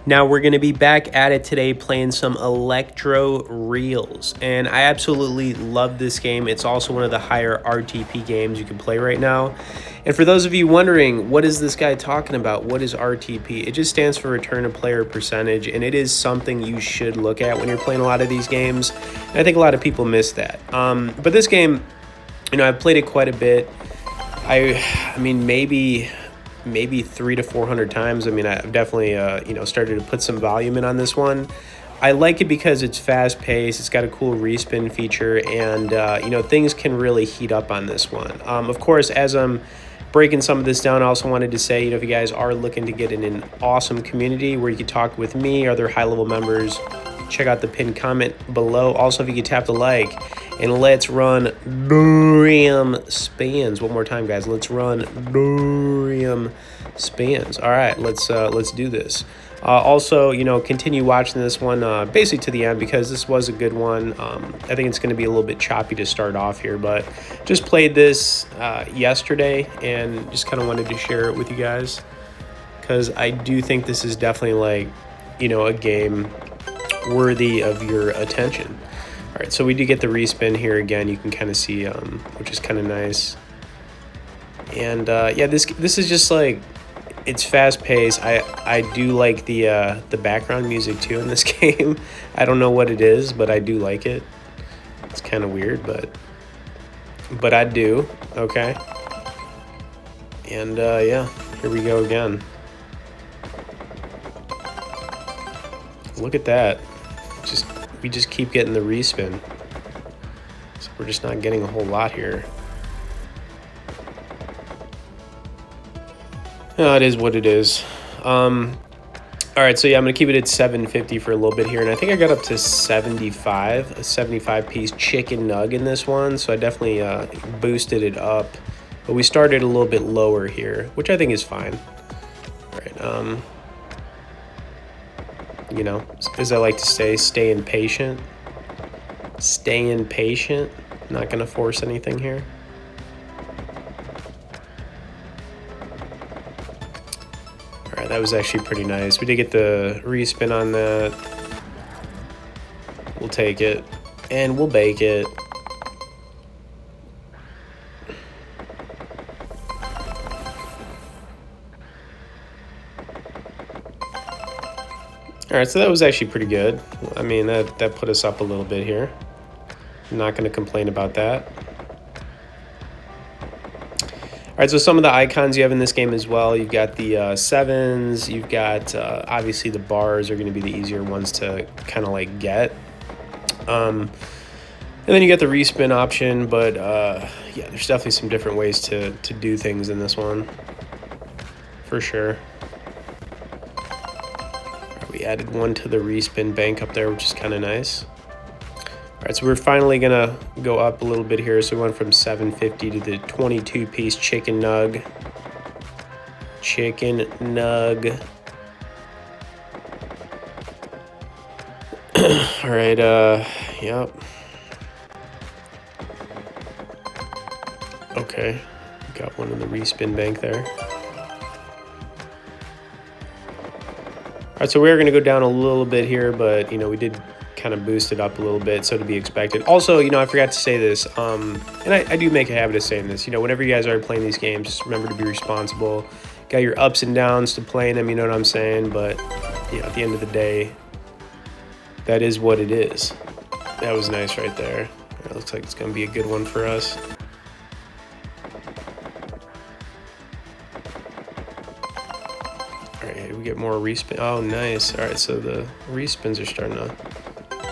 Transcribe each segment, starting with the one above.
Now we're going to be back at it today playing some Electro Reels, and I absolutely love this game. It's also one of the higher RTP games you can play right now. And for those of you wondering, what is this guy talking about? What is RTP? It just stands for Return of Player Percentage, and it is something you should look at when you're playing a lot of these games. And I think a lot of people miss that. But this game, you know, I've played it quite a bit. I mean, maybe 300 to 400 times. I mean, I've definitely, you know, started to put some volume in on this one. I like it because it's fast paced. It's got a cool respin feature, and you know, things can really heat up on this one. Of course, as I'm breaking some of this down, I also wanted to say, you know, if you guys are looking to get in an awesome community where you can talk with me or other high level members, check out the pinned comment below. Also, if you could tap the like, and let's run Durium spans one more time, guys. Let's run Durium spans. All right, let's do this. Also, you know, continue watching this one basically to the end, because this was a good one. I think it's going to be a little bit choppy to start off here, but just played this yesterday and just kind of wanted to share it with you guys, because I do think this is definitely, like, you know, a game worthy of your attention. All right, so we do get the respin here again. You can kind of see, which is kind of nice. And yeah, this is just like, it's fast paced. I do like the background music too in this game. I don't know what it is, but I do like it. It's kind of weird, but I do. Okay. And yeah, here we go again. Look at that. We just keep getting the respin. So we're just not getting a whole lot here. Oh, it is what it is. All right, so yeah, I'm gonna keep it at 750 for a little bit here, and I think I got up to 75, a 75-piece chicken nug in this one, so I definitely boosted it up. But we started a little bit lower here, which I think is fine. All right, you know, as I like to say, staying patient. Staying patient. Not gonna force anything here. All right, that was actually pretty nice. We did get the respin on that. We'll take it, and we'll bake it. All right, so that was actually pretty good. I mean, that put us up a little bit here. I'm not going to complain about that. All right, so some of the icons you have in this game as well. You've got the sevens. You've got, obviously, the bars are going to be the easier ones to kind of like get. And then you got the respin option, but yeah, there's definitely some different ways to do things in this one, for sure. We added one to the respin bank up there, which is kind of nice. All right, so we're finally gonna go up a little bit here. So we went from 750 to the 22-piece chicken nug. Chicken nug. All right, yep. Okay, got one in the respin bank there. All right, so we're going to go down a little bit here, but, you know, we did kind of boost it up a little bit, so to be expected. Also, you know, I forgot to say this, and I do make a habit of saying this, you know, whenever you guys are playing these games, just remember to be responsible. Got your ups and downs to playing them, you know what I'm saying? But, you know, at the end of the day, that is what it is. That was nice right there. It looks like it's going to be a good one for us. All right, we get more respin. Oh, nice. All right, so the respins are starting to...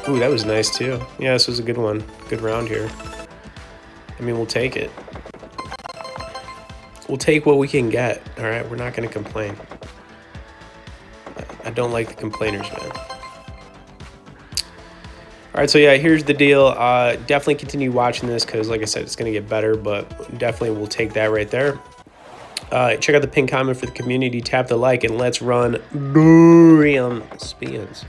Ooh, that was nice too. Yeah, this was a good one. Good round here. I mean, we'll take it. We'll take what we can get. All right, we're not going to complain. I don't like the complainers, man. All right, so yeah, here's the deal. Definitely continue watching this because, like I said, it's going to get better, but definitely we'll take that right there. Check out the pinned comment for the community. Tap the like, and let's run Durium spans.